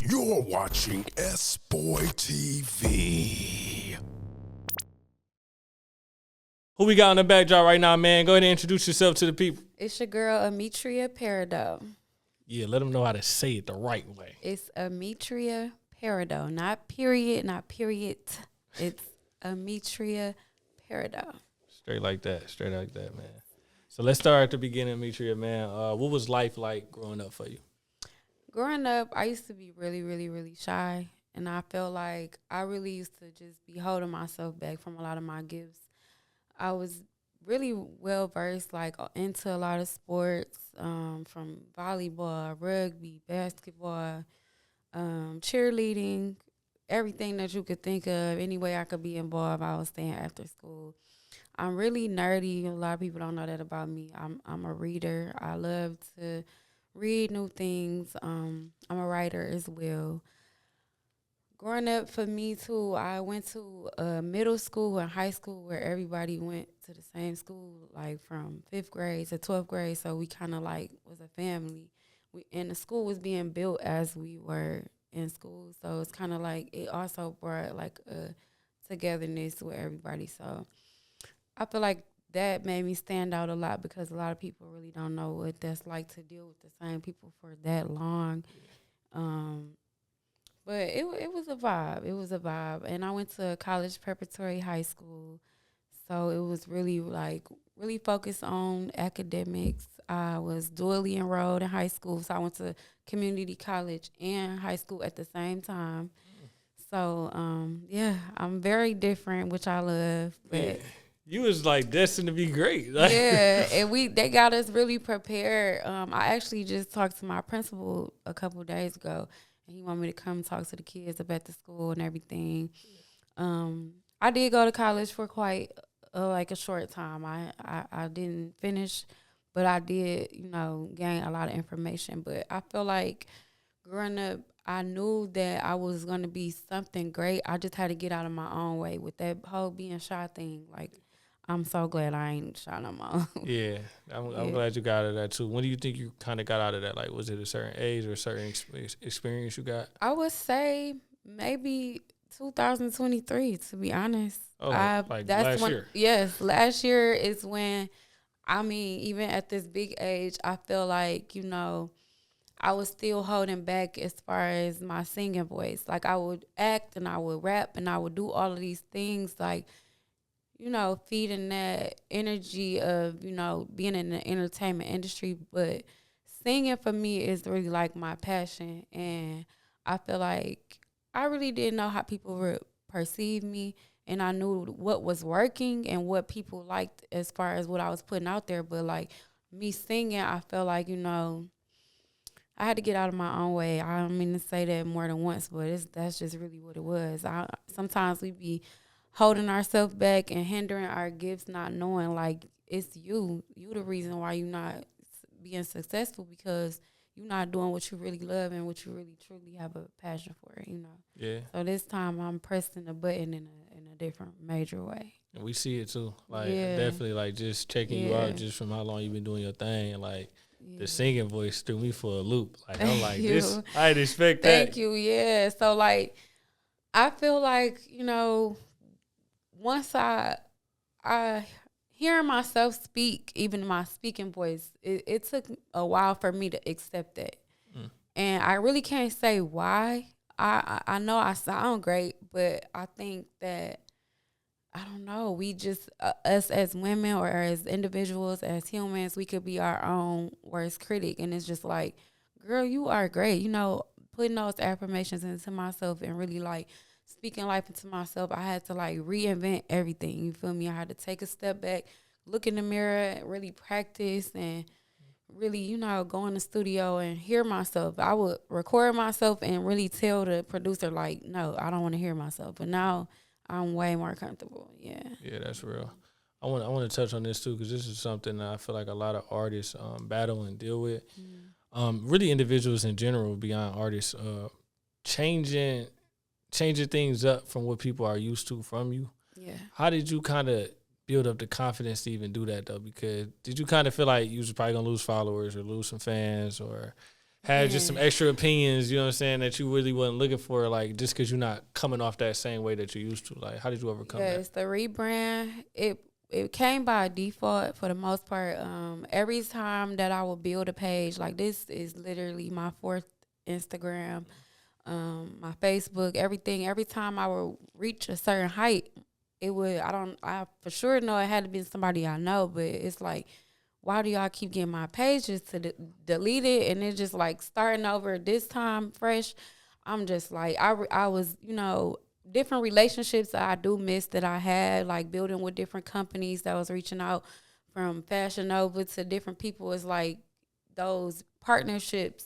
You're watching SBoy TV. Who we got on the backdrop right now, man? Go ahead and introduce yourself to the people. It's your girl, Ametria Peridot. Yeah, let them know how to say it the right way. It's Ametria Peridot, not period, not period. It's Ametria Peridot. Straight like that, man. So let's start at the beginning, Ametria, man. What was life like growing up for you? Growing up, I used to be really, really, really shy. And I felt like I really used to just be holding myself back from a lot of my gifts. I was really well versed, like into a lot of sports, from volleyball, rugby, basketball, cheerleading, everything that you could think of. Any way I could be involved, I was staying after school. I'm really nerdy. A lot of people don't know that about me. I'm a reader. I love to read new things. I'm a writer as well. Growing up for me too, I went to middle school and high school where everybody went to the same school, like from 5th grade to 12th grade. So we kind of like was a family. And the school was being built as we were in school. So it's kind of like it also brought like a togetherness with everybody. So I feel like that made me stand out a lot because a lot of people really don't know what that's like to deal with the same people for that long. But it was a vibe. It was a vibe. And I went to college preparatory high school. So it was really focused on academics. I was dually enrolled in high school. So I went to community college and high school at the same time. So, yeah, I'm very different, which I love. But Yeah. You was like destined to be great. Like, yeah, and they got us really prepared. I actually just talked to my principal a couple of days ago. He wanted me to come talk to the kids about the school and everything. I did go to college for quite like a short time. I didn't finish, but I did, gain a lot of information. But I feel like growing up, I knew that I was going to be something great. I just had to get out of my own way with that whole being shy thing. Like, I'm so glad I ain't shy no more. yeah, I'm glad you got out of that too. When do you think you kind of got out of that? Like, was it a certain age or a certain experience you got? I would say maybe 2023, to be honest. Oh, like last year? Yes, last year is when, even at this big age, I feel like, I was still holding back as far as my singing voice. Like, I would act and I would rap and I would do all of these things, like, feeding that energy of, being in the entertainment industry. But singing for me is really like my passion. And I feel like I really didn't know how people would perceive me. And I knew what was working and what people liked as far as what I was putting out there. But like me singing, I felt like, I had to get out of my own way. I don't mean to say that more than once, but that's just really what it was. Sometimes we be holding ourselves back and hindering our gifts, not knowing like it's you the reason why you're not being successful, because you're not doing what you really love and what you really truly have a passion for. Yeah. So this time I'm pressing the button in a different major way. And we see it too. Like, Yeah. definitely, like just checking you out just from how long you've been doing your thing. And like the singing voice threw me for a loop. Like, I'm like, this, I didn't expect that. Thank you. Yeah. So like, I feel like, once I hearing myself speak, even my speaking voice, it took a while for me to accept that. And I really can't say why. I know I sound great, but I think that, I don't know, we just, us as women or as individuals, as humans, we could be our own worst critic. And it's just like, girl, you are great. Putting those affirmations into myself and really like speaking life into myself, I had to like reinvent everything. You feel me? I had to take a step back, look in the mirror, and really practice and really, go in the studio and hear myself. I would record myself and really tell the producer like, no, I don't want to hear myself. But now I'm way more comfortable. Yeah. Yeah, that's real. I want to touch on this too, because this is something that I feel like a lot of artists battle and deal with. Really, individuals in general, beyond artists, changing things up from what people are used to from you. Yeah. How did you kind of build up the confidence to even do that though? Because did you kind of feel like you was probably gonna lose followers or lose some fans, or had just some extra opinions, you know what I'm saying, that you really wasn't looking for, like, just because you're not coming off that same way that you used to? Like, how did you overcome that? Yes, the rebrand, it came by default for the most part. Every time that I would build a page, like this is literally my fourth Instagram, my Facebook, everything. Every time I would reach a certain height, I for sure know it had to be somebody I know, but it's like, why do y'all keep getting my pages to delete it? And it's just like starting over this time fresh. I'm just like, I was, different relationships that I do miss that I had, like building with different companies that was reaching out from Fashion Nova to different people. Is like those partnerships,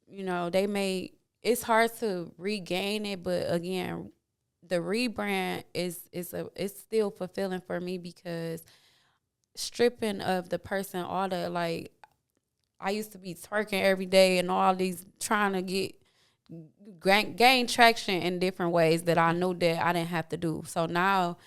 it's hard to regain it. But again, the rebrand it's still fulfilling for me, because stripping of the person, all the, like, I used to be twerking every day and all these, trying to gain traction in different ways that I knew that I didn't have to do. So now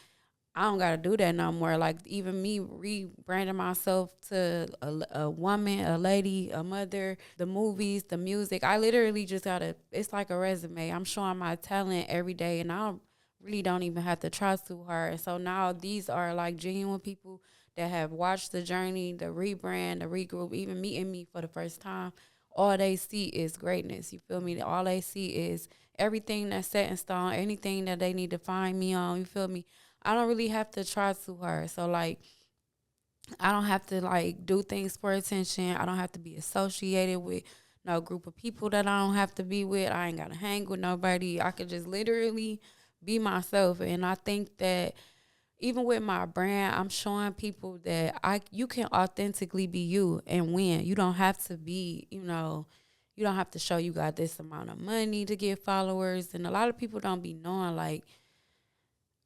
I don't got to do that no more. Like, even me rebranding myself to a woman, a lady, a mother, the movies, the music, I literally just it's like a resume. I'm showing my talent every day, and I really don't even have to try too hard. And so now these are like genuine people that have watched the journey, the rebrand, the regroup, even meeting me for the first time. All they see is greatness. You feel me? All they see is everything that's set in stone, anything that they need to find me on. You feel me? I don't really have to try too hard. So, like, I don't have to, like, do things for attention. I don't have to be associated with no group of people that I don't have to be with. I ain't got to hang with nobody. I could just literally be myself. And I think that even with my brand, I'm showing people that you can authentically be you and win. You don't have to be, you don't have to show you got this amount of money to get followers. And a lot of people don't be knowing, like,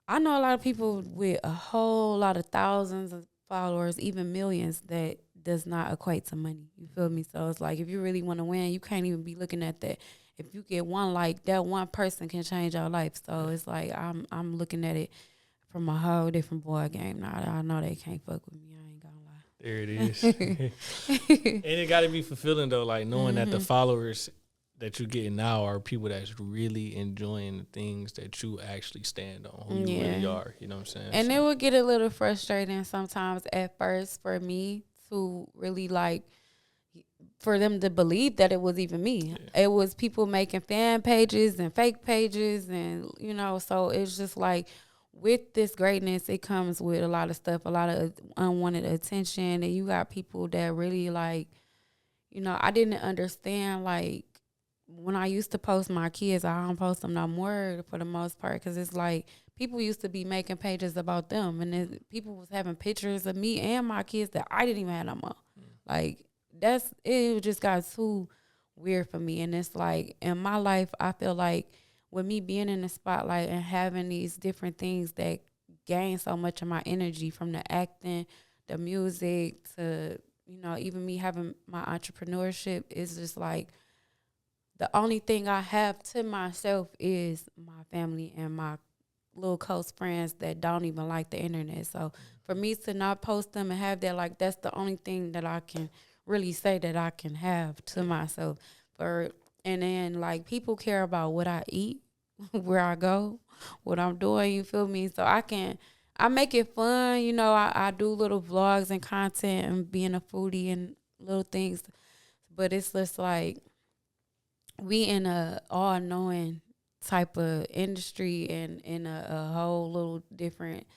I know a lot of people with a whole lot of thousands of followers, even millions, that does not equate to money. You feel me? So it's like, if you really want to win, you can't even be looking at that. If you get one like, that one person can change your life. So it's like, I'm looking at it from a whole different boy game now. I know they can't fuck with me. I ain't gonna lie. There it is. And it got to be fulfilling, though, like, knowing that the followers that you're getting now are people that's really enjoying the things that you actually stand on, who you really are. You know what I'm saying? And it would get a little frustrating sometimes at first for me to really, like, for them to believe that it was even me. Yeah. It was people making fan pages and fake pages, and, so it's just like, with this greatness, it comes with a lot of stuff, a lot of unwanted attention. And you got people that really, like, I didn't understand, like, when I used to post my kids, I don't post them no more for the most part, because it's like, people used to be making pages about them, and then people was having pictures of me and my kids that I didn't even have no more. Like, it just got too weird for me. And it's like, in my life, I feel like, with me being in the spotlight and having these different things that gain so much of my energy, from the acting, the music, to, even me having my entrepreneurship, is just like, the only thing I have to myself is my family and my little close friends that don't even like the internet. So for me to not post them and have that, like, that's the only thing that I can really say that I can have to myself. And then, like, people care about what I eat, where I go, what I'm doing, you feel me? So I make it fun, I do little vlogs and content and being a foodie and little things. But it's just like, we in a all-knowing type of industry, and in a whole little different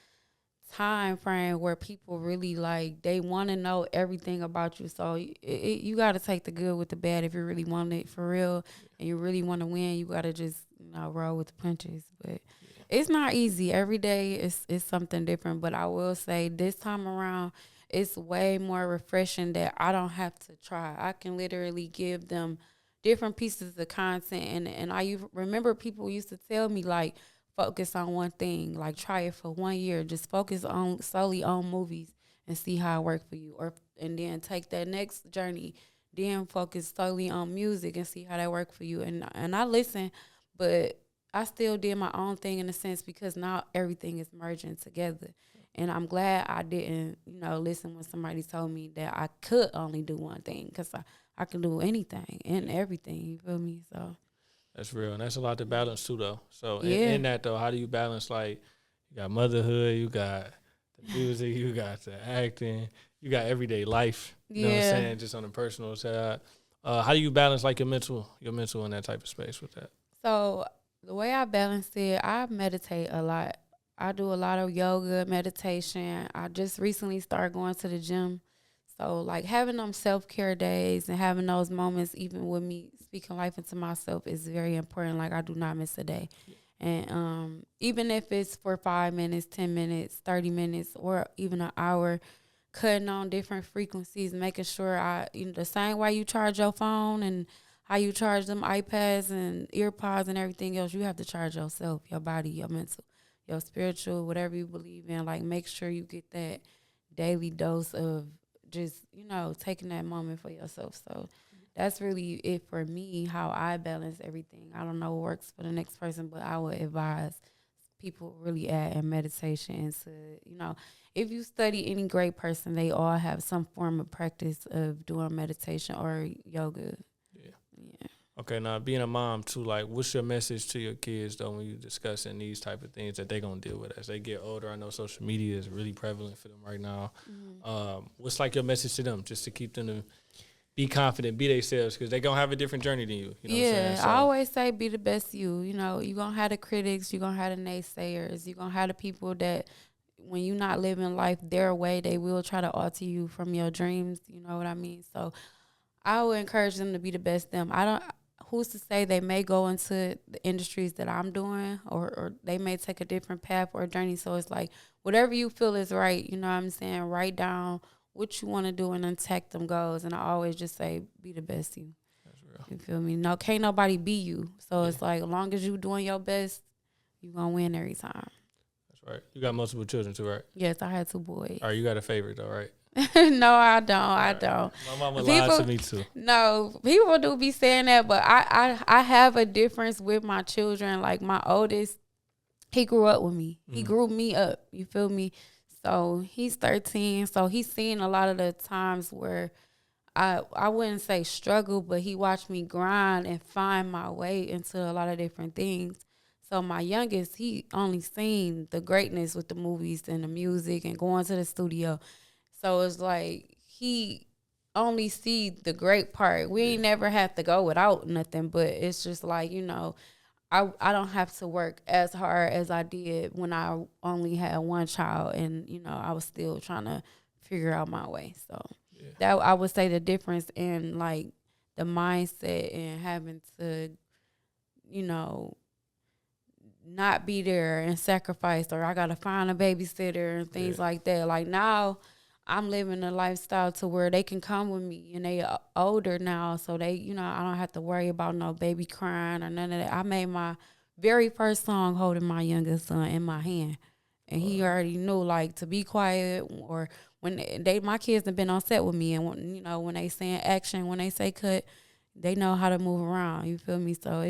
time frame where people really, like, they want to know everything about you. So you got to take the good with the bad if you really want it for real, and you really want to win. You got to just roll with the punches. But it's not easy. Every day it's something different. But I will say, this time around, it's way more refreshing that I don't have to try. I can literally give them different pieces of content, and I remember people used to tell me, like, focus on one thing, like, try it for 1 year, just focus on solely on movies and see how it works for you, and then take that next journey, then focus solely on music and see how that works for you. And I listened, but I still did my own thing in a sense, because now everything is merging together. And I'm glad I didn't, listen when somebody told me that I could only do one thing, because I can do anything and everything. You feel me? So that's real, and that's a lot to balance too, though. So yeah. in that though, how do you balance, like, you got motherhood, you got the music, you got the acting, you got everyday life. You know what I'm saying? Just on a personal side. How do you balance like your mental in that type of space with that? So the way I balance it, I meditate a lot. I do a lot of yoga, meditation. I just recently started going to the gym. So, like, having them self-care days and having those moments, even with me speaking life into myself, is very important. Like, I do not miss a day. And even if it's for 5 minutes, 10 minutes, 30 minutes, or even an hour, cutting on different frequencies, making sure the same way you charge your phone and how you charge them iPads and earpods and everything else, you have to charge yourself, your body, your mental, your spiritual, whatever you believe in. Like, make sure you get that daily dose of just, taking that moment for yourself. So that's really it for me, how I balance everything. I don't know what works for the next person, but I would advise people really add in meditation into, if you study any great person, they all have some form of practice of doing meditation or yoga. Yeah. Okay, now being a mom too, like, what's your message to your kids though when you're discussing these type of things that they're gonna deal with as they get older? I know social media is really prevalent for them right now. Mm-hmm. What's like your message to them, just to keep them to be confident, be themselves, because they're gonna have a different journey than you. You know what I'm saying? So, I always say be the best you. You're gonna have the critics, you're gonna have the naysayers, you're gonna have the people that when you're not living life their way, they will try to alter you from your dreams. You know what I mean? So I would encourage them to be the best them. Who's to say they may go into the industries that I'm doing, or they may take a different path or journey. So it's like, whatever you feel is right, you know what I'm saying? Write down what you want to do and attack them goals. And I always just say, be the best you. that's real. You feel me? No, can't nobody be you. So it's like, as long as you doing your best, you going to win every time. That's right. You got multiple children too, right? Yes, I had 2 boys. All right, you got a favorite though, right? No, I don't. I don't. My mama lied to me too. No, people do be saying that, but I have a difference with my children. Like, my oldest, he grew up with me. He grew me up. You feel me? So he's 13. So he's seen a lot of the times where I wouldn't say struggle, but he watched me grind and find my way into a lot of different things. So my youngest, he only seen the greatness with the movies and the music and going to the studio. So it's like he only see the great part. We ain't never have to go without nothing, but it's just like, I don't have to work as hard as I did when I only had one child, and, I was still trying to figure out my way. So that, I would say, the difference in, like, the mindset and having to, not be there and sacrifice, or I got to find a babysitter and things like that. Like, now I'm living a lifestyle to where they can come with me, and they are older now. So they, I don't have to worry about no baby crying or none of that. I made my very first song holding my youngest son in my hand. And he already knew, like, to be quiet, or when my kids have been on set with me, and when they saying action, when they say cut, they know how to move around. You feel me? So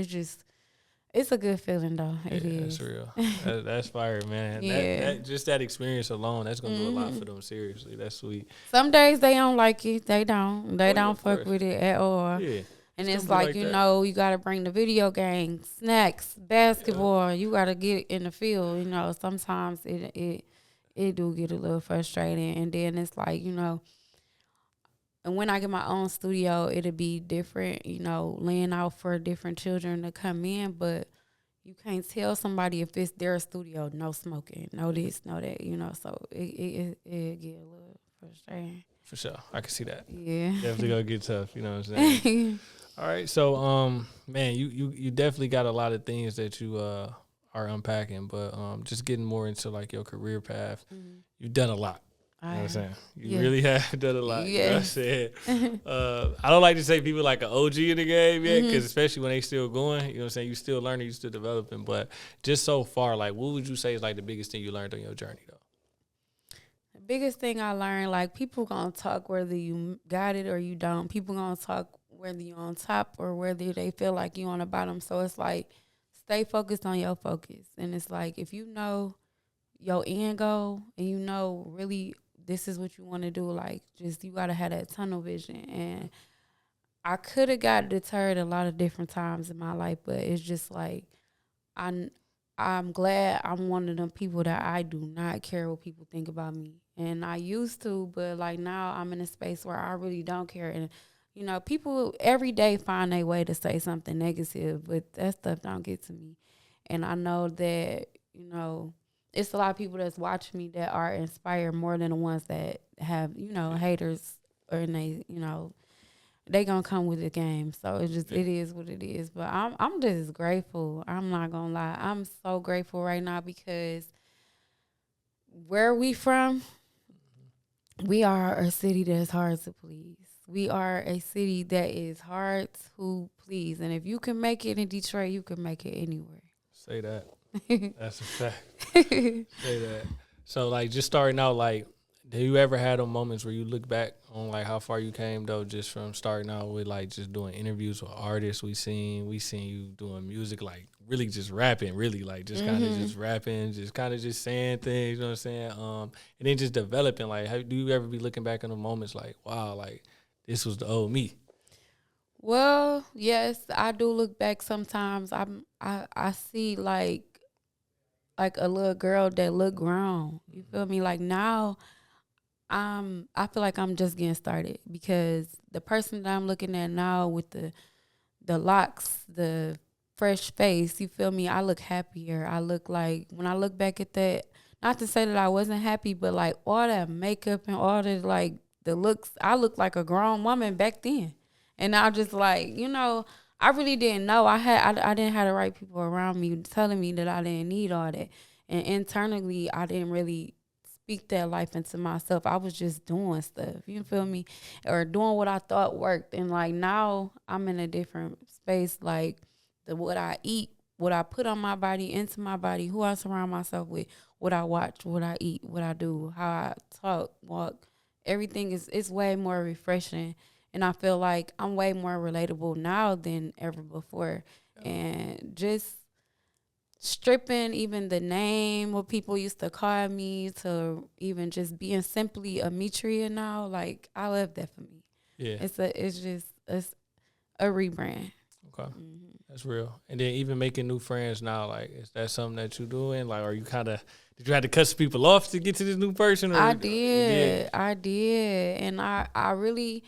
it's a good feeling, though. It is. That's real. That's fire, man. That just that experience alone, that's gonna do a lot for them. Seriously, that's sweet. Some days they don't like it. They don't. They don't fuck with it at all. Yeah. And it's like, you gotta bring the video games, snacks, basketball. You gotta get in the field. Sometimes it do get a little frustrating, and then it's like, and when I get my own studio, it'll be different, laying out for different children to come in. But you can't tell somebody if it's their studio, no smoking, no this, no that, so it get a little frustrating. For sure. I can see that. Yeah. Definitely gonna get tough, you know what I'm saying? All right. So, man, you definitely got a lot of things that you are unpacking, but just getting more into, like, your career path, you've done a lot. You know what I'm saying? You really have done a lot. You know what I'm saying? I don't like to say people like an OG in the game yet, because especially when they still going, you know what I'm saying? You still learning, you still developing. But just so far, like, what would you say is, like, the biggest thing you learned on your journey, though? The biggest thing I learned, like, people going to talk whether you got it or you don't. People going to talk whether you're on top or whether they feel like you're on the bottom. So it's like, stay focused on your focus. And it's like, if you know your end goal and you know really this is what you want to do, like just you gotta have that tunnel vision. And I could have got deterred a lot of different times in my life, but it's just like I'm I'm glad I'm one of them people that I do not care what people think about me. And I used to, but like now I'm in a space where I really don't care. And you know, people every day find a way to say something negative, but that stuff don't get to me. And I know that, you know, it's a lot of people that's watching me that are inspired more than the ones that have, you know, haters or you know, they gonna come with the game. So it's just it is what it is. But I'm just grateful. I'm not gonna lie. I'm so grateful right now because where we from, we are a city that's hard to please. We are a city that is hard to please. And if you can make it in Detroit, you can make it anywhere. Say that. That's a fact. Say that. So like just starting out, like, have you ever had those moments where you look back on like how far you came though, just from starting out with like just doing interviews with artists we seen you doing music, like really just rapping, really like just kind of just rapping, just kind of just saying things, you know what I'm saying? And then just developing, like how do you ever be looking back on the moments like, wow, like this was the old me? Well, yes, I do look back sometimes. I see like a little girl that look grown. You feel me? Like now I feel like I'm just getting started because the person that I'm looking at now with the locks, the fresh face, you feel me? I look happier. I look like when I look back at that, not to say that I wasn't happy, but like all that makeup and all the like the looks, I look like a grown woman back then. And I just like, you know, I really didn't know. I didn't have the right people around me telling me that I didn't need all that. And internally I didn't really speak that life into myself. I was just doing stuff, you feel me? Or doing what I thought worked. And like now I'm in a different space, like what I eat, what I put on my body, into my body, who I surround myself with, what I watch, what I eat, what I do, how I talk, walk. Everything is it's way more refreshing. And I feel like I'm way more relatable now than ever before. And just stripping even the name what people used to call me to even just being simply Ametria now, like I love that for me. Yeah. It's a rebrand. Okay. That's real. And then even making new friends now, like, is that something that you doing? Like, are you kind of, did you have to cut some people off to get to this new person? Or I did. And I really,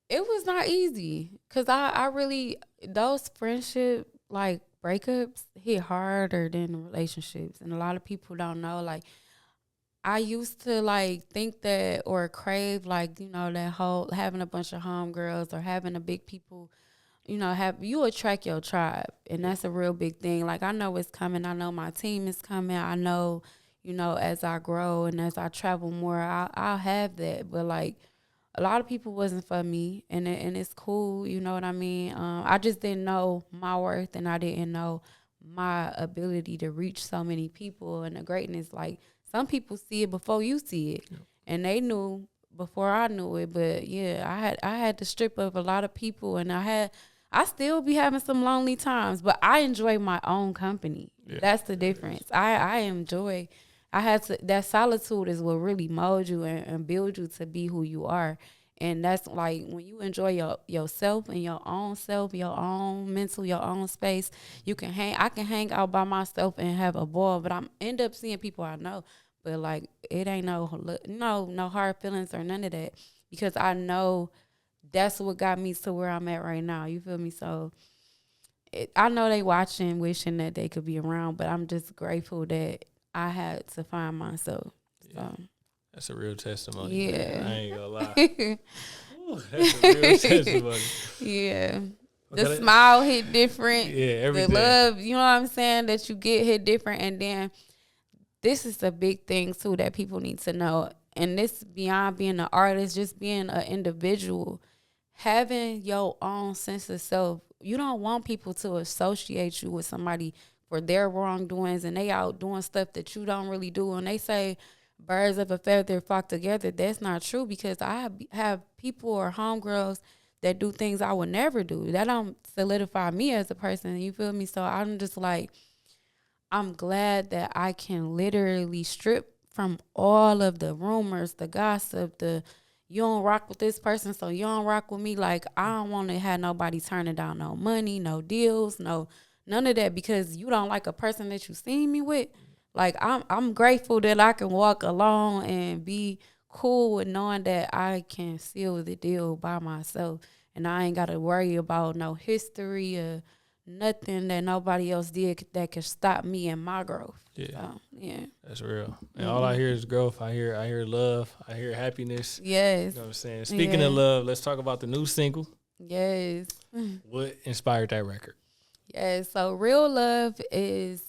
it was not easy because I really, those friendship, like, breakups hit harder than relationships. And a lot of people don't know, like, I used to, like, think that or crave, like, you know, that whole having a bunch of homegirls or having a big people, you know, you attract your tribe. And that's a real big thing. Like, I know it's coming. I know my team is coming. I know, you know, as I grow and as I travel more, I'll have that. But, like, a lot of people wasn't for me, and it's cool, you know what I mean? I just didn't know my worth, and I didn't know my ability to reach so many people and the greatness. Like, some people see it before you see it, and they knew before I knew it. But yeah, I had to strip of a lot of people, and I still be having some lonely times, but I enjoy my own company. Yeah, that's the difference. I enjoy. I had to. That solitude is what really mold you and build you to be who you are. And that's like when you enjoy yourself and your own self, your own mental, your own space. You can hang. I can hang out by myself and have a ball, but I'm end up seeing people I know. But like it ain't no hard feelings or none of that because I know that's what got me to where I'm at right now. You feel me? So I know they watching, wishing that they could be around, but I'm just grateful that I had to find myself. Yeah. So that's a real testimony. Yeah. Man. I ain't gonna lie. Ooh, that's a real testimony. Yeah. Okay. The smile hit different. Yeah, everything. The love, you know what I'm saying, that you get hit different. And then this is a big thing too that people need to know. And this beyond being an artist, just being an individual, having your own sense of self. You don't want people to associate you with somebody for their wrongdoings and they out doing stuff that you don't really do. And they say birds of a feather flock together. That's not true because I have people or homegirls that do things I would never do. That don't solidify me as a person. You feel me? So I'm just like, I'm glad that I can literally strip from all of the rumors, the gossip, the you don't rock with this person, so you don't rock with me. Like, I don't want to have nobody turning down no money, no deals, no none of that because you don't like a person that you seen me with. Like, I'm grateful that I can walk alone and be cool with knowing that I can seal the deal by myself and I ain't got to worry about no history or nothing that nobody else did that could stop me in my growth. Yeah. So, yeah. That's real. And all I hear is growth. I hear love. I hear happiness. Yes. You know what I'm saying? Speaking of love, let's talk about the new single. Yes. What inspired that record? Yes. So Real Love is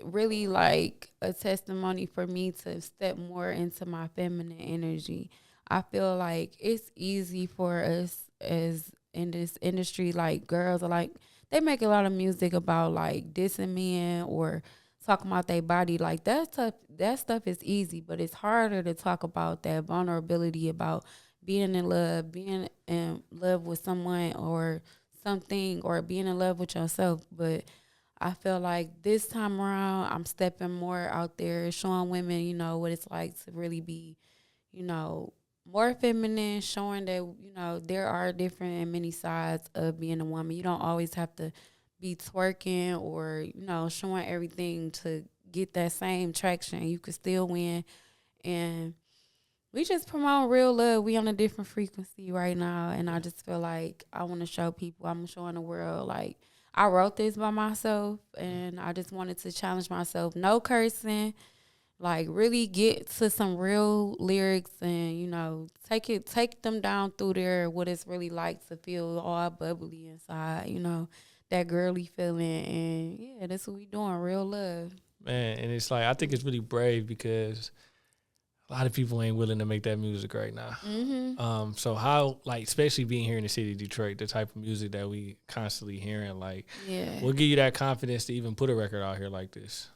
really like a testimony for me to step more into my feminine energy. I feel like it's easy for us as in this industry, like girls are like they make a lot of music about like dissing men or talking about their body. Like that stuff is easy, but it's harder to talk about that vulnerability about being in love with someone or something, or being in love with yourself. But I feel like this time around, I'm stepping more out there, showing women, what it's like to really be, you know, more feminine, showing that, there are different and many sides of being a woman. You don't always have to be twerking or, showing everything to get that same traction. You could still win. And we just promote real love. We on a different frequency right now. And I just feel like I want to show people, I'm showing the world, like, I wrote this by myself and I just wanted to challenge myself. No cursing, like really get to some real lyrics and, take them down through there, what it's really like to feel all bubbly inside, that girly feeling. And yeah, that's what we doing, real love. Man, and it's like, I think it's really brave because a lot of people ain't willing to make that music right now. Mm-hmm. So how, like, especially being here in the city of Detroit, the type of music that we constantly hearing, like, what give you that confidence to even put a record out here like this?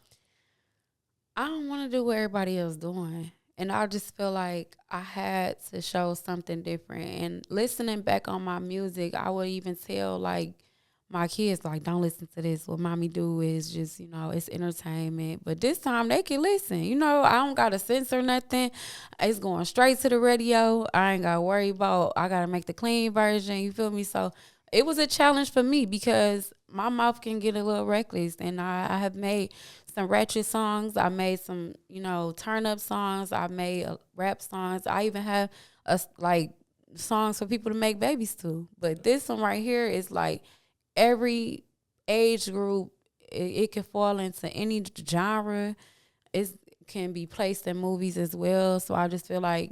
I don't want to do what everybody else doing. And I just feel like I had to show something different. And listening back on my music, I would even tell, like, my kids, like, don't listen to this. What mommy do is just, it's entertainment. But this time they can listen. I don't got to censor nothing. It's going straight to the radio. I ain't got to worry about, I got to make the clean version. You feel me? So it was a challenge for me because my mouth can get a little reckless. And I have made some ratchet songs. I made some, turn up songs. I made rap songs. I even have songs for people to make babies to. But this one right here is like, every age group, it can fall into any genre. It can be placed in movies as well. So I just feel like,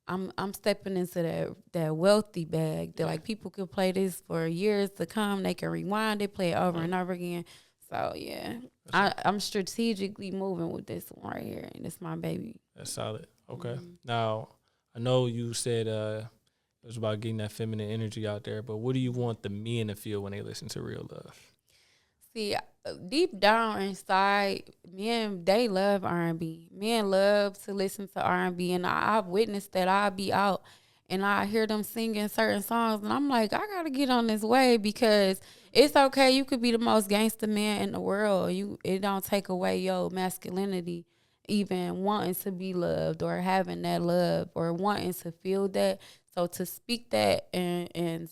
I'm stepping into that wealthy bag that like people could play this for years to come. They can rewind it, play it over and over again. So yeah, I'm strategically moving with this one right here, and it's my baby. That's solid. Okay. Mm-hmm. Now, I know you said it was about getting that feminine energy out there, but what do you want the men to feel when they listen to Real Love? See, deep down inside, men, they love R&B. Men love to listen to R&B, and I've witnessed that. I'll be out, and I hear them singing certain songs, and I'm like, I got to get on this wave because it's okay. You could be the most gangster man in the world. It don't take away your masculinity, even wanting to be loved or having that love or wanting to feel that. So to speak that and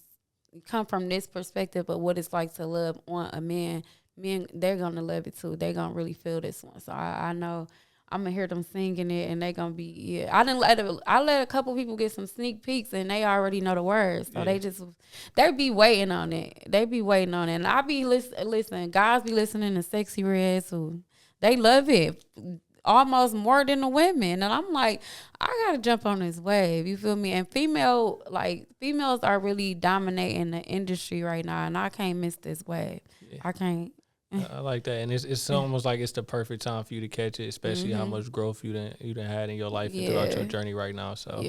come from this perspective of what it's like to love on a man, men, they're going to love it too. They're going to really feel this one. So I know I'm going to hear them singing it and they're going to be, I let a couple people get some sneak peeks and they already know the words. So they be waiting on it. They be waiting on it. And I be listen, guys be listening to Sexy Red too. They love it. Almost more than the women. And I'm like, I gotta jump on this wave. You feel me? And females are really dominating the industry right now, and I can't miss this wave. Yeah. I can't. I like that, and it's almost like it's the perfect time for you to catch it, especially how much growth you done had in your life and throughout your journey right now. So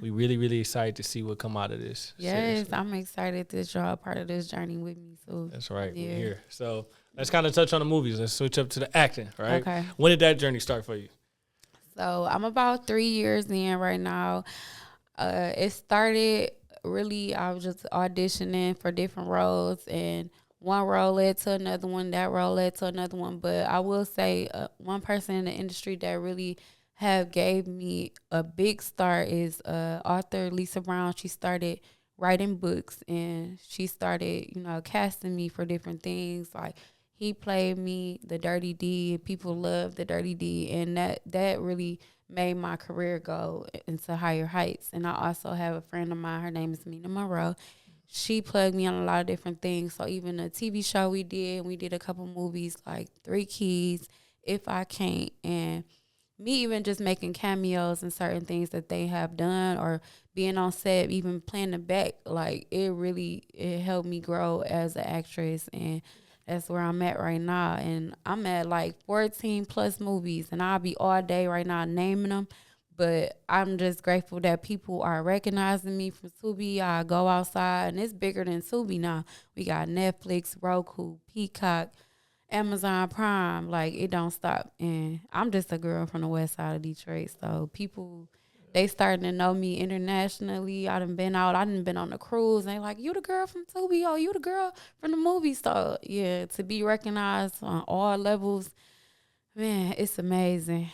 we really, really excited to see what come out of this. Yes, seriously. I'm excited that y'all are part of this journey with me. So that's right. We're here. So let's kind of touch on the movies. Let's switch up to the acting, right? Okay. When did that journey start for you? So I'm about 3 years in right now. It started really, I was just auditioning for different roles, and one role led to another one, that role led to another one. But I will say one person in the industry that really have gave me a big start is author Lisa Brown. She started writing books, and she started, casting me for different things. Like, he played me the Dirty D. People love the Dirty D, and that really made my career go into higher heights. And I also have a friend of mine. Her name is Mina Monroe. She plugged me on a lot of different things. So even a TV show we did a couple movies like Three Keys, If I Can't, and me even just making cameos and certain things that they have done, or being on set, even playing the back, like it helped me grow as an actress, and that's where I'm at right now. And I'm at like 14 plus movies, and I'll be all day right now naming them. But I'm just grateful that people are recognizing me from Tubi. I go outside, and it's bigger than Tubi now. We got Netflix, Roku, Peacock, Amazon Prime. Like, it don't stop. And I'm just a girl from the west side of Detroit. So people, they starting to know me internationally. I done been out. I done been on the cruise. And they like, you the girl from Tubi. Oh, you the girl from the movie. So, yeah, to be recognized on all levels, man, it's amazing.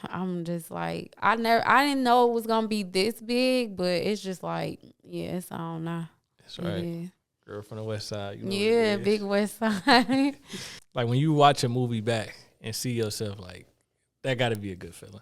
I'm just like, I didn't know it was going to be this big, but it's just like, yeah, it's on now. That's right. Yeah. Girl from the west side. Yeah, big west side. Like, when you watch a movie back and see yourself, like, that got to be a good feeling.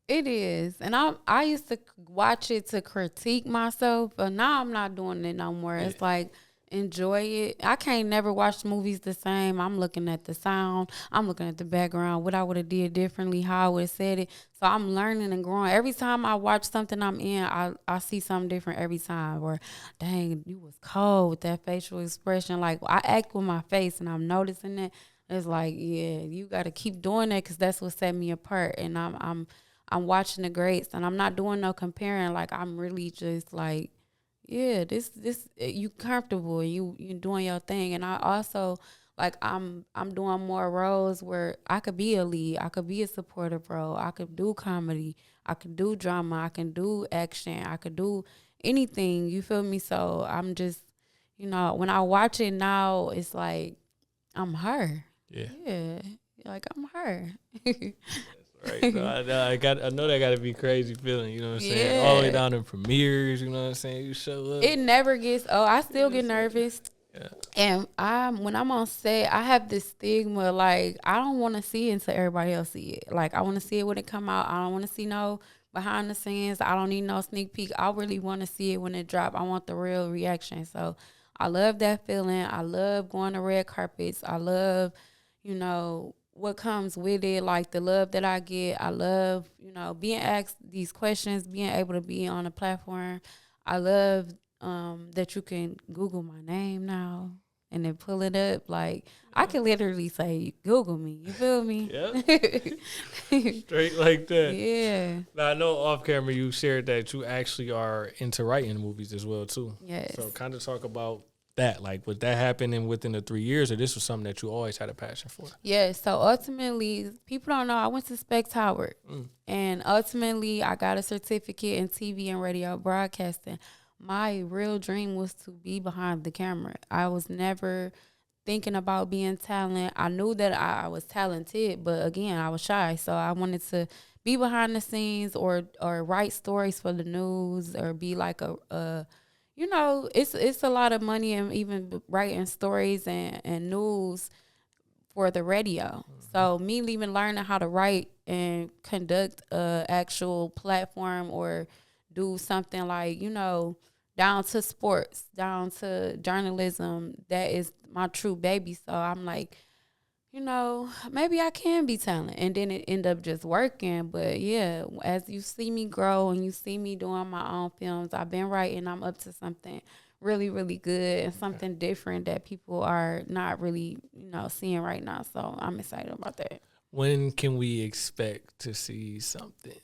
It is. And I used to watch it to critique myself, but now I'm not doing it no more. It's like, enjoy it. I can't never watch movies the same. I'm looking at the sound. I'm looking at the background, what I would have did differently, how I would have said it. So I'm learning and growing. Every time I watch something I'm in, I see something different every time. Or, dang, you was cold with that facial expression. Like, I act with my face, and I'm noticing it. It's like, yeah, you got to keep doing that, because that's what set me apart. And I'm watching the greats, and I'm not doing no comparing. Like, I'm really just like, yeah, this you comfortable, you doing your thing. And I also, like, I'm doing more roles where I could be a lead, I could be a supportive role, I could do comedy, I could do drama, I can do action, I could do anything, you feel me? So I'm just, when I watch it now, it's like I'm her. Yeah, like I'm her. Right. So I know that got to be crazy feeling, you know what I'm saying? All the way down in premieres, you know what I'm saying? You show up. It never gets I still get nervous. Yeah. And when I'm on set, I have this stigma, like, I don't want to see it until everybody else see it. Like, I want to see it when it come out. I don't want to see no behind the scenes. I don't need no sneak peek. I really want to see it when it drop. I want the real reaction. So I love that feeling. I love going to red carpets. I love, what comes with it, like the love that I get. I love, being asked these questions, being able to be on a platform. I love that you can Google my name now and then pull it up. Like, I can literally say, Google me. You feel me? Yep. Straight like that. Yeah. Now, I know off camera you shared that you actually are into writing movies as well, too. Yes. So kind of talk about that. Like, would that happen within the 3 years, or this was something that you always had a passion for? Yeah, so ultimately, people don't know, I went to Specs Howard. And ultimately, I got a certificate in TV and radio broadcasting. My real dream was to be behind the camera. I was never thinking about being talented. I knew that I was talented, but again, I was shy. So I wanted to be behind the scenes, or write stories for the news, or be like it's a lot of money in even writing stories and news for the radio. So me even learning how to write and conduct a actual platform, or do something like, down to sports, down to journalism, that is my true baby. So I'm like, maybe I can be talented. And then it end up just working. But yeah, as you see me grow and you see me doing my own films, I've been writing, I'm up to something really, really good and something different that people are not really, seeing right now. So I'm excited about that. When can we expect to see something?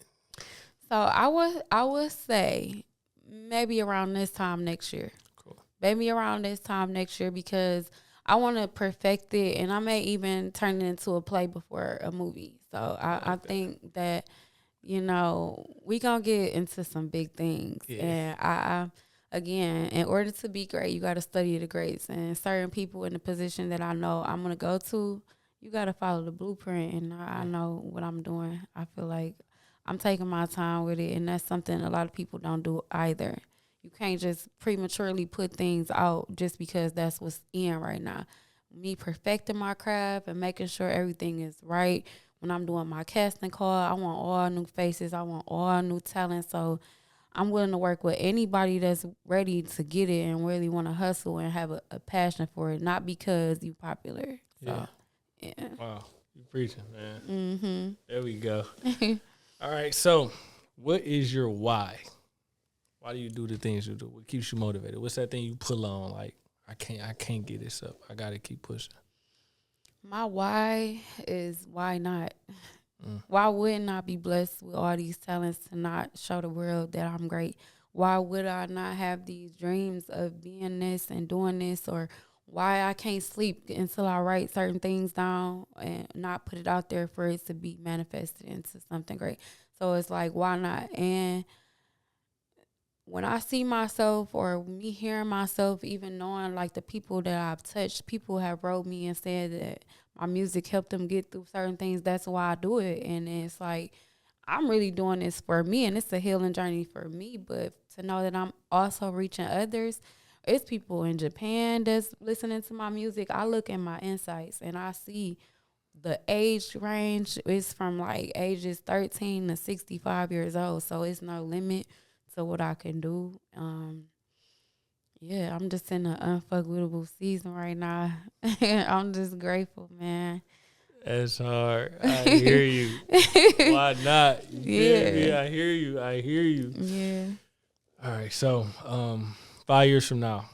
So I would say maybe around this time next year. Cool. Maybe around this time next year, because I want to perfect it, and I may even turn it into a play before a movie. So I think that, we going to get into some big things. Yeah. And I again, in order to be great, you got to study the greats. And certain people in the position that I know I'm going to go to, you got to follow the blueprint. And I know what I'm doing. I feel like I'm taking my time with it. And that's something a lot of people don't do either. You can't just prematurely put things out just because that's what's in right now. Me perfecting my craft and making sure everything is right. When I'm doing my casting call, I want all new faces. I want all new talent. So I'm willing to work with anybody that's ready to get it and really want to hustle and have a passion for it, not because you popular. So, yeah. Wow. You preaching, man. Mm-hmm. There we go. All right. So what is your why? Why do you do the things you do? What keeps you motivated? What's that thing you pull on? Like, I can't get this up. I got to keep pushing. My why is why not? Why wouldn't I be blessed with all these talents to not show the world that I'm great? Why would I not have these dreams of being this and doing this? Or why I can't sleep until I write certain things down and not put it out there for it to be manifested into something great? So it's like, why not? And when I see myself or me hearing myself, even knowing like the people that I've touched, people have wrote me and said that my music helped them get through certain things. That's why I do it. And it's like, I'm really doing this for me and it's a healing journey for me. But to know that I'm also reaching others, it's people in Japan that's listening to my music. I look at my insights and I see the age range is from like ages 13 to 65 years old. So it's no limit to what I can do. Yeah, I'm just in an unfuckwittable season right now. I'm just grateful, man. That's hard. I hear you. Why not? You feel me? I hear you. I hear you. Yeah. All right. So 5 years from now,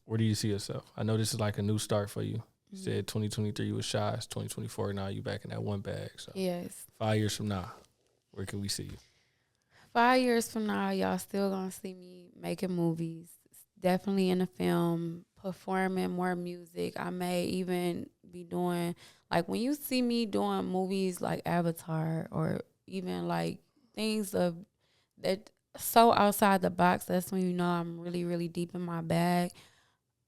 where do you see yourself? I know this is like a new start for you. You said 2023 you was shy. It's 2024 now. You back in that one bag. So Yes. 5 years from now, where can we see you? 5 years from now, y'all still gonna see me making movies. Definitely in the film, performing more music. I may even be doing, like when you see me doing movies like Avatar or even like things of that so outside the box, that's when you know I'm really, really deep in my bag.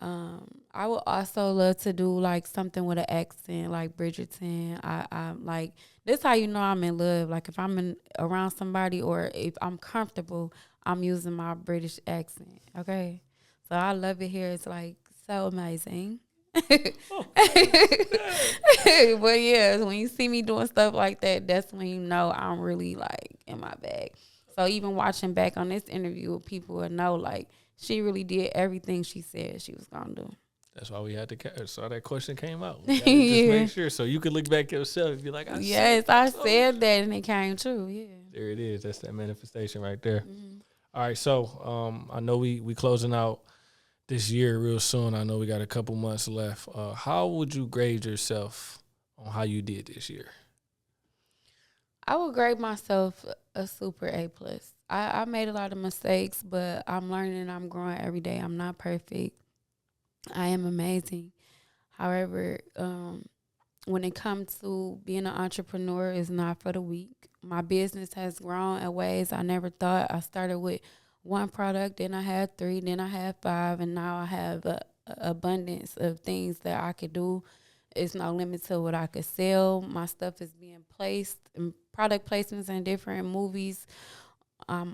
I would also love to do like something with an accent, like Bridgerton. I'm like, this how you know I'm in love. Like if I'm around somebody or if I'm comfortable, I'm using my British accent. Okay, so I love it here. It's like so amazing. But yeah, when you see me doing stuff like that, that's when you know I'm really like in my bag. So even watching back on this interview, people will know like she really did everything she said she was gonna do. That's why we had to. So that question came out. We gotta just make sure so you could look back at yourself and be like, I said that and it came true. Yeah. There it is. That's that manifestation right there. Mm-hmm. All right. So I know we closing out this year real soon. I know we got a couple months left. How would you grade yourself on how you did this year? I would grade myself a super A+. I made a lot of mistakes, but I'm learning and I'm growing every day. I'm not perfect. I am amazing. However, when it comes to being an entrepreneur, it's not for the weak. My business has grown in ways I never thought. I started with one product, then I had 3, then I had 5, and now I have a abundance of things that I could do. It's no limit to what I could sell. My stuff is being placed in product placements in different movies.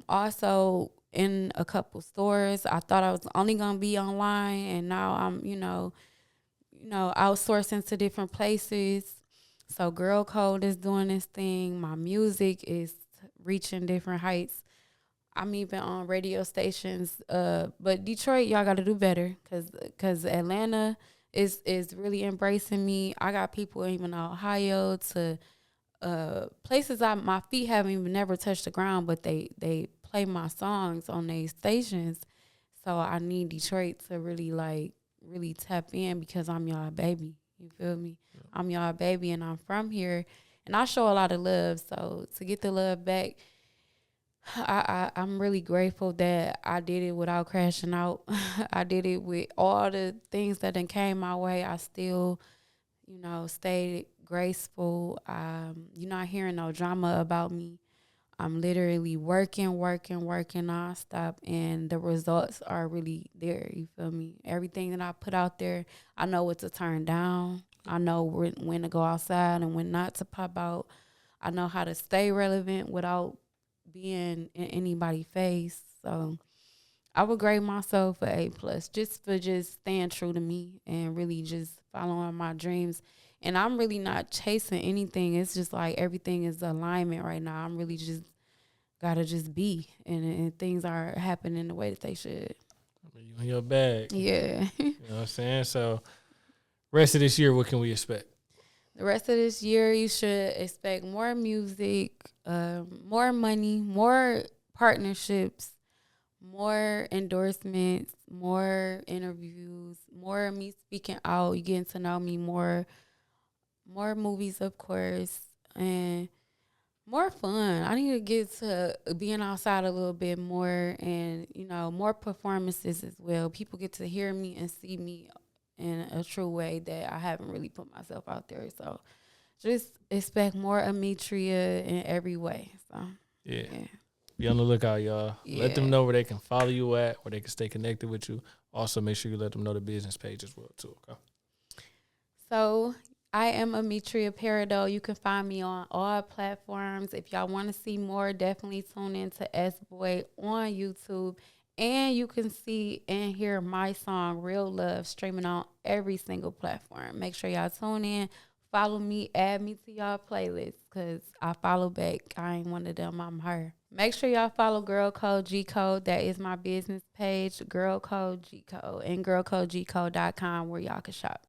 Also in a couple stores. I thought I was only gonna be online, and now I'm, outsourcing to different places. So Girl Code is doing this thing. My music is reaching different heights. I'm even on radio stations. But Detroit, y'all got to do better, cause Atlanta is really embracing me. I got people even in Ohio to places my feet haven't even never touched the ground, but they play my songs on their stations. So I need Detroit to really tap in because I'm y'all baby. You feel me? Yeah. I'm y'all baby and I'm from here and I show a lot of love. So to get the love back, I'm really grateful that I did it without crashing out. I did it with all the things that then came my way. I still, stayed graceful. You're not hearing no drama about me. I'm literally working nonstop, and the results are really there. You feel me? Everything that I put out there, I know what to turn down. I know when to go outside and when not to pop out. I know how to stay relevant without being in anybody's face. So I would grade myself for A+, just for just staying true to me and really just following my dreams. And I'm really not chasing anything. It's just like everything is alignment right now. I'm really just gotta just be, and things are happening the way that they should. I mean, you in your bag. Yeah. You know what I'm saying? So, rest of this year, what can we expect? The rest of this year, you should expect more music, more money, more partnerships, more endorsements, more interviews, more of me speaking out. You getting to know me more movies, of course, and more fun. I need to get to being outside a little bit more, and more performances as well. People get to hear me and see me in a true way that I haven't really put myself out there. So just expect more Ametria in every way. So yeah. Be on the lookout, y'all. Yeah. Let them know where they can follow you at, where they can stay connected with you. Also, make sure you let them know the business page as well, too. Okay. So I am Ametria Peridot. You can find me on all platforms. If y'all want to see more, definitely tune in to SBoy on YouTube. And you can see and hear my song, Real Love, streaming on every single platform. Make sure y'all tune in. Follow me. Add me to y'all playlist because I follow back. I ain't one of them. I'm her. Make sure y'all follow Girl Code G Code. That is my business page, Girl Code G Code, and girlcodegcode.com where y'all can shop.